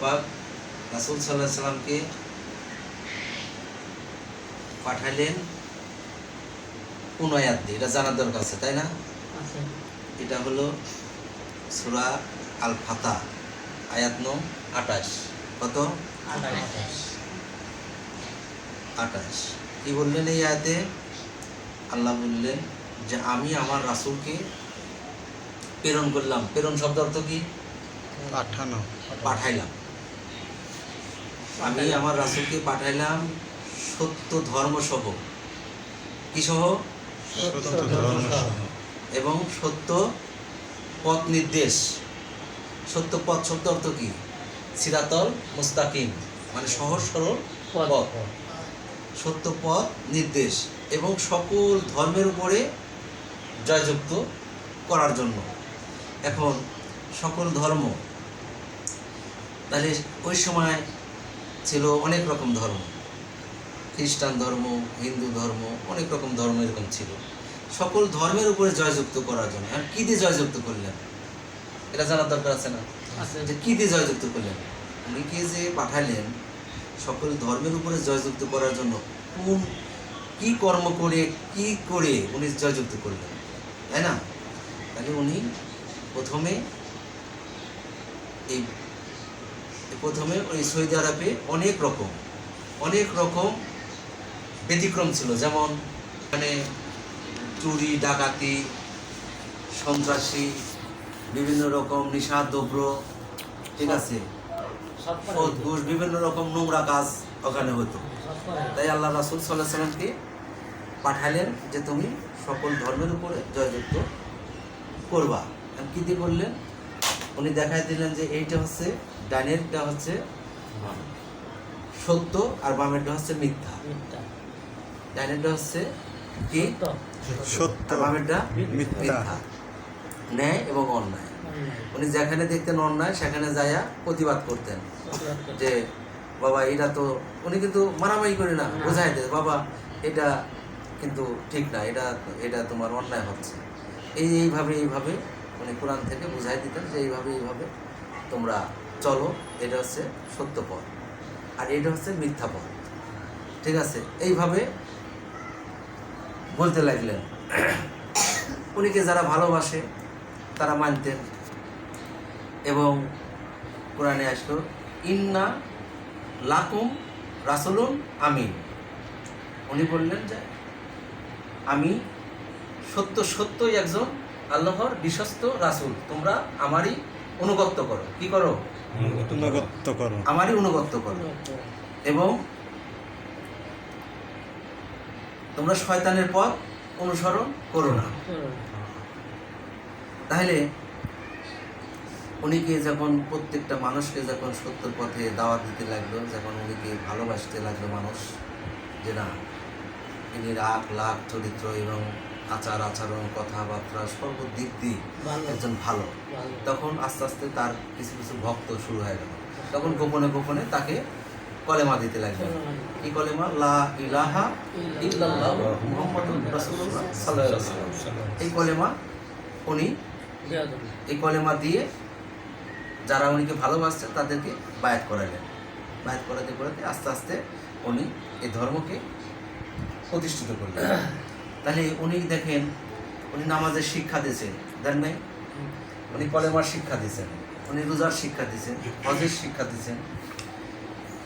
পাক রাসূল সাল্লাল্লাহু আলাইহি সাল্লামকে পাঠালেন কোন আয়াত দিয়ে, এটা জানার দরকার আছে, তাই না? এটা হলো সূরা আল ফাতহ আয়াত নং 28। কত? 28। কি বললেন এই আয়াতে? আল্লাহ বললেন যে আমি আমার রাসূলকে প্রেরণ করলাম। প্রেরণ শব্দ অর্থ কি? পাঠানো, পাঠাইলাম। আমি আমার রাসূলকে পাঠাইলাম সত্য ধর্ম সহ। কি সহ? সত্য ধর্ম সহ এবং সত্য পথ নির্দেশ। সত্য পথ শব্দ অর্থ কি? সিরাতল মুস্তাকিম, মানে সহজ সরল পথ। সত্য পথ নির্দেশ এবং সকল ধর্মের উপরে জয়যুক্ত করার জন্য। এখন সকল ধর্ম, তাহলে ওই সময় ছিল অনেক রকম ধর্ম, খ্রিস্টান ধর্ম, হিন্দু ধর্ম, অনেক রকম ধর্ম এরকম ছিল। সকল ধর্মের উপরে জয়যুক্ত করার জন্য। আর কী দিয়ে জয়যুক্ত করলেন এটা জানার দরকার আছে না? যে কী দিয়ে জয়যুক্ত করলেন? উনিকে যে পাঠালেন সকল ধর্মের উপরে জয়যুক্ত করার জন্য, কোন কি কর্ম করে কি করে উনি জয়যুক্ত করলেন, তাই না? তাহলে উনি প্রথমে ওই সৌদি আরবে অনেক রকম ব্যতিক্রম ছিল। যেমন মানে চুরি, ডাকাতি, সন্ত্রাসী, বিভিন্ন রকম নিশাদ্রব্য, ঠিক আছে, সুদ, ঘুষ, বিভিন্ন রকম নোংরা কাজ ওখানে হতো। তাই আল্লাহ রাসূল সাল্লাল্লাহু আলাইহি সাল্লামকে পাঠালেন যে তুমি সকল ধর্মের উপরে জয়যুক্ত করবা। কি দিয়ে বললেন? উনি দেখাই দিলেন যে এইটা হচ্ছে ডাইনেরটা হচ্ছে সত্য আর বামেরটা হচ্ছে মিথ্যা। ডাইনেরটা হচ্ছে কি? সত্য, আর বামেরটা মিথ্যা, ন্যায় এবং অন্যায়। উনি যেখানে দেখতেন অন্যায় সেখানে যাইয়া প্রতিবাদ করতেন যে বাবা এটা তো, উনি কিন্তু মারামারি করে না, বোঝাই দেয় বাবা এটা কিন্তু ঠিক না, এটা তোমার অন্যায় হচ্ছে। এইভাবে উনি কোরআন থেকে বুঝাই দিতেন যে এইভাবে তোমরা চলো, এটা হচ্ছে সত্য পথ আর এটা হচ্ছে মিথ্যা পথ, ঠিক আছে। এইভাবে বলতে লাগলেন। উনিকে যারা ভালোবাসে তারা মানতেন। এবং কোরআনে আসলো ইন্না লাকুম রাসূলুন আমিন। উনি বললেন যে আমি সত্যই একজন আল্লাহর বিশ্বস্ত রাসূল, তোমরা আমারই অনুগত্য করো। কি করো? অনুগত্য করো, আমারই অনুগত্য করো এবং তোমরা শয়তানের পথ অনুসরণ করো না। তাহলে উনিকে যখন প্রত্যেকটা মানুষকে যখন সত্যের পথে দাওয়াত দিতে লাগলো, যখন উনিকে ভালোবাসতে লাগলো মানুষ, যে না ইনি রাগ লাগ চরিত্র এবং আচার আচরণ কথাবার্তা সর্বদিক দিয়ে একজন ভালো, তখন আস্তে আস্তে তার কিছু ভক্ত শুরু হয়ে গেল। তখন গোপনে তাকে কলেমা দিতে লাগলো। কি কলেমা? লা ইলাহা ইল্লাল্লাহ মুহাম্মাদুর রাসূলুল্লাহ সাল্লাল্লাহু আলাইহি ওয়াসাল্লাম। এই কলেমা দিয়ে যারা উনিকে ভালোবাসছেন তাদেরকে বায়াত করালেন। বায়াত করাতে আস্তে আস্তে উনি এই ধর্মকে প্রতিষ্ঠিত করলেন। তাহলে উনি দেখেন, উনি নামাজের শিক্ষা দিয়েছেন, দেন নাই? উনি কলেমার শিক্ষা দিয়েছেন, উনি রোজার শিক্ষা দিয়েছেন, হজের শিক্ষা দিয়েছেন,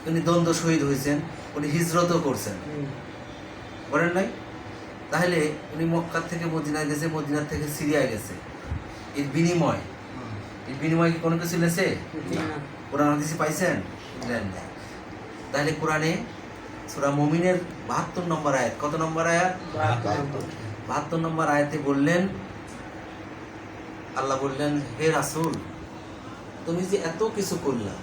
উনি দ্বন্দ্ব শহীদ হয়েছেন, উনি হিজরতও করছেন, করেন নাই? তাহলে উনি মক্কা থেকে মদিনায় গেছে, মদিনার থেকে সিরিয়ায় গেছে। এর বিনিময় কি কোনো কিছু লেছে? কোরআন হাদিসে পাইছেন? তাহলে কোরআনে সূরা মুমিনের ৭২ নম্বর আয়াত, কত নম্বর আয়াত? ৭২ নম্বর আয়াতে বললেন, আল্লাহ বললেন হে রাসূল তুমি যে এত কিছু করলা,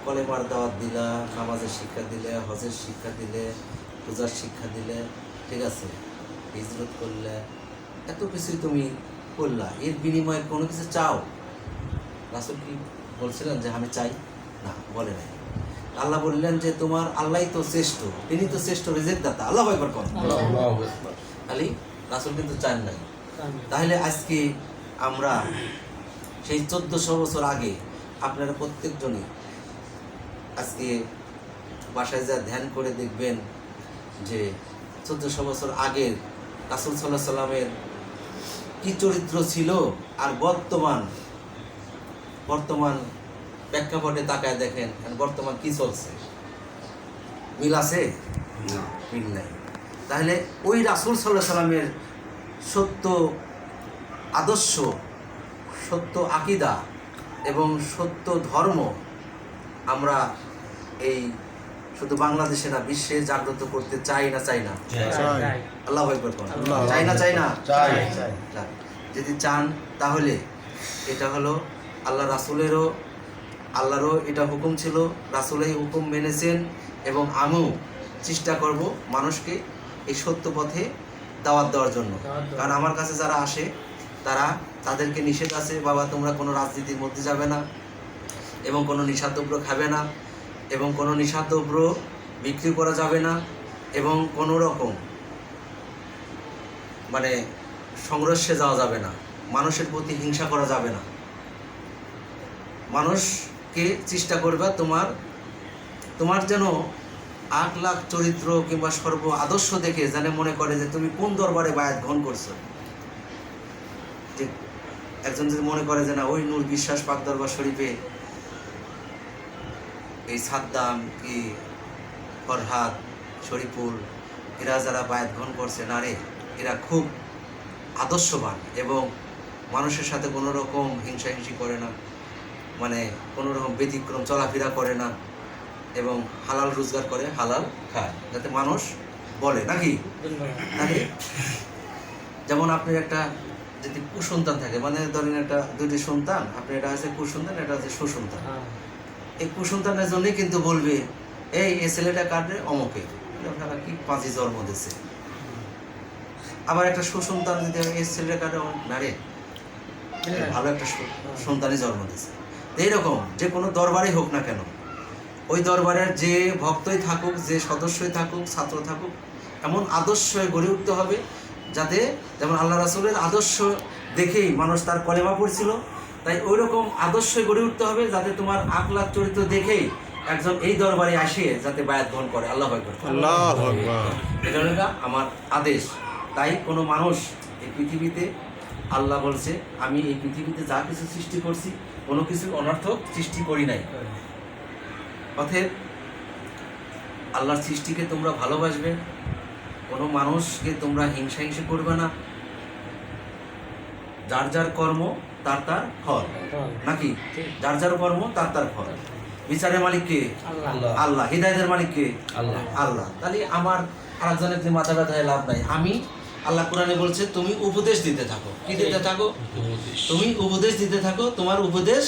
কলেমার দাওয়াত দিলা, নামাজের শিক্ষা দিলে, হজের শিক্ষা দিলে, রোজার শিক্ষা দিলে, ঠিক আছে, হিজরত করলে, এত কিছুই তুমি করলা, এর বিনিময়ে কোনো কিছু চাও? রাসূল কি বলছিলেন যে আমি চাই? না, বলে নাই। আল্লাহ বললেন যে তোমার আল্লাহই তো শ্রেষ্ঠ, তিনি তো শ্রেষ্ঠ রিজিক দাতা। আল্লাহু আকবার কোন। খালি রাসূল কিন্তু চান নাই। তাহলে আজকে আমরা সেই 1400 বছর আগে আপনারা প্রত্যেকজনই আজকে বাসায় যা ধ্যান করে দেখবেন যে 1400 বছর আগের রাসূল সাল্লাল্লাহু আলাইহি সাল্লামের কি চরিত্র ছিল আর বর্তমান প্রেক্ষাপটে তাকায় দেখেন বর্তমান কি চলছে, মিল আছে? মিল নাই। তাহলে ওই রাসূল সাল্লাল্লাহু আলাইহি সাল্লামের সত্য আদর্শ, সত্য আকীদা এবং সত্য ধর্ম আমরা এই শুধু বাংলাদেশে না, বিশ্বে জাগ্রত করতে চাই না? চাই না? আল্লাহু আকবার বলুন। চাই না? চাই না? চাই। যদি চান তাহলে এটা হলো আল্লাহরও এটা হুকুম ছিল, রাসূলের হুকুম মেনেছেন, এবং আমিও চেষ্টা করব মানুষকে এই সত্য পথে দাওয়াত দেওয়ার জন্য। কারণ আমার কাছে যারা আসে তাদেরকে নিষেধ আছে, বাবা তোমরা কোনো রাজনীতির মধ্যে যাবে না, এবং কোনো নিষাদ্রব্য খাবে না, এবং কোনো নিষাদ্রব্য বিক্রি করা যাবে না, এবং কোনো রকম মানে সংঘর্ষে যাওয়া যাবে না, মানুষের প্রতি হিংসা করা যাবে না। মানুষকে চেষ্টা করবে তোমার যেন আখলাখ চরিত্র কিংবা সর্ব আদর্শ দেখে যেন মনে করে যে তুমি কোন দরবারে বায়াত গ্রহণ করছো। ঠিক একজন যদি মনে করে যে না ওই নূর বিশ্বাস পাক দরবার শরীফে এই সাদ্দাম কি ফরহাদ শরীফুল এরা যারা বায়াত গ্রহণ করছে, না রে এরা খুব আদর্শবান এবং মানুষের সাথে কোনো রকম হিংসাহিংসি করে না, মানে কোনো রকম ব্যতিক্রম চলাফেরা করে না, এবং হালাল রোজগার করে, হালাল খায়, যাতে মানুষ বলে নাকি। নাকি যেমন আপনার একটা যদি কুসন্তান থাকে, মানে ধরেন একটা দুটি সন্তান, আপনি এটা আছে কুসন্তান, এটা আছে সুসন্তান। এই কুসন্তানের জন্যই কিন্তু বলবে এই ছেলেটা কাটে অমকে, আপনারা কি পাঁচই জন্ম দিয়েছে। আবার একটা সুসন্তান যদি এই ছেলেটা কাটে না রে ভালো একটা সন্তানই জন্ম দিয়েছে। এইরকম যে কোনো দরবারই হোক না কেন, ওই দরবারের যে ভক্তই থাকুক, যে সদস্যই থাকুক, ছাত্র থাকুক, এমন আদর্শ গড়ে উঠতে হবে যাতে, যেমন আল্লাহ রাসূলের আদর্শ দেখেই মানুষ তার কলেমা পড়ছিল, তাই ওই রকম আদর্শই গড়ে উঠতে হবে যাতে তোমার আখলাখ চরিত্র দেখেই একজন এই দরবারে আসে যাতে বায়াত গ্রহণ করে। আল্লাহু আকবার। আল্লাহু আকবার। এটা হলো আমার আদেশ। তাই কোনো মানুষ এই পৃথিবীতে, আল্লাহ বলছে আমি এই পৃথিবীতে যা কিছু সৃষ্টি করছি কোনো কিছু অনর্থক সৃষ্টি করি নাই। অতএব আল্লাহর সৃষ্টিকে তোমরা ভালোবাসবে, কোনো মানুষকে তোমরা হিংসা করবে না, যার যার কর্ম তার তার ফল, নাকি যার যার কর্ম তার তার ফল। বিচারের মালিক কে? আল্লাহ। হিদায়াতের মালিক কে? আল্লাহ। তাহলে আমার আরেকজনের যে মাথা ব্যথা লাভ নাই। আমি আল্লাহ কোরআনে বলছে তুমি উপদেশ দিতে থাকো। কি দিতে থাকো? তুমি উপদেশ দিতে থাকো, তোমার উপদেশ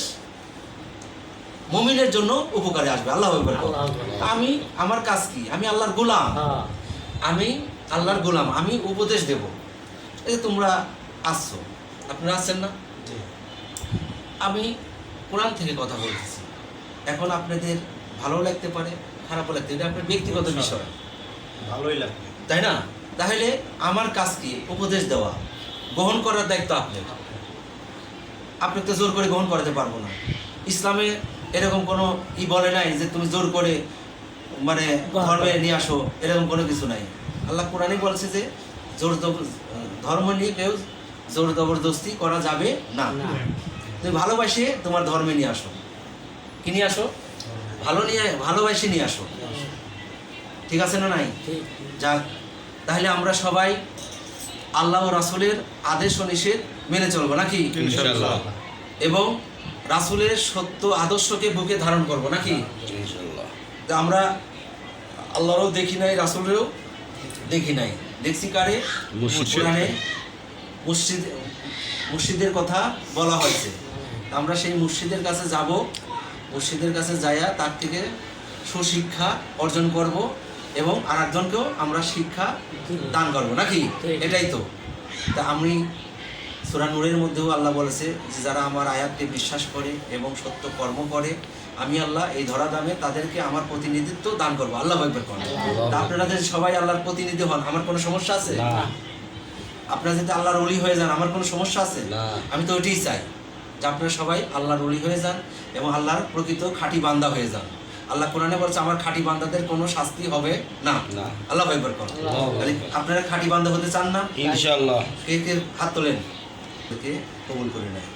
মুমিনের জন্য উপকারে আসবে। আল্লাহু আকবার। আমি আমার কাজ কি? আমি আল্লাহর গোলাম, আমি উপদেশ দেব। এই তোমরা আসছো, আপনারা আসছেন না? আমি কোরআন থেকে কথা বলতেছি। এখন আপনাদের ভালো লাগতে পারে, খারাপও লাগতে, এটা আপনার ব্যক্তিগত বিষয়, ভালোই লাগে, তাই না? তাহলে আমার কাজ কি? উপদেশ দেওয়া, গ্রহণ করার দায়িত্ব আপনার। আপনি তো জোর করে গ্রহণ করাতে পারবো না। ইসলামে এরকম কোনো বলে নাই যে তুমি জোর করে মানে ধর্মে নিয়ে আসো, এরকম কোনো কিছু নাই। আল্লাহ কোরআনে বলছে যে ধর্ম নিয়ে কেউ জোর জবরদস্তি করা যাবে না। তুমি ভালোবাসে তোমার ধর্মে নিয়ে আসো। কি নিয়ে আসো? ভালোবাসে নিয়ে আসো। ঠিক আছে না? নাই? যাক, তাহলে আমরা সবাই আল্লাহ ও রাসূলের আদেশ ও নিষেধ মেনে চলবো, নাকি? ইনশাআল্লাহ। এবং রাসূলের সত্য আদর্শকে বুকে ধারণ করব, নাকি? ইনশাআল্লাহ। আমরা আল্লাহরও দেখি নাই, রাসূলেরও দেখি নাই, দেখছি কারে? কোরআনে মুর্শিদের কথা বলা হয়েছে। আমরা সেই মুর্শিদের কাছে যাব, মুর্শিদের কাছে যাইয়া তার থেকে সুশিক্ষা অর্জন করব এবং আরেকজনকেও আমরা শিক্ষা দান করব, নাকি? এটাই তো। তা আমি সূরা নূরের মধ্যেও আল্লাহ বলেছে যে যারা আমার আয়াতকে বিশ্বাস করে এবং সত্য কর্ম করে, আমি আল্লাহ এই ধরা দামে তাদেরকে আমার প্রতিনিধিত্ব দান করবো। আল্লাহু আকবার করেন। তা আপনারা যদি সবাই আল্লাহর প্রতিনিধি হন, আমার কোনো সমস্যা আছে? আপনারা যদি আল্লাহর ওলি হয়ে যান, আমার কোনো সমস্যা আছে? আমি তো ওইটাই চাই যে আপনারা সবাই আল্লাহর ওলি হয়ে যান এবং আল্লাহর প্রকৃত খাঁটি বান্দা হয়ে যান। আল্লাহ কোরআনে বলছে আমার খাঁটি বান্দাদের কোনো শাস্তি হবে না। না। আল্লাহ একবার কর। তাহলে আপনারা খাঁটি বান্দা হতে চান না? ইনশাআল্লাহ। কে কে হাত তোলেন, কে কবুল করে নেয়।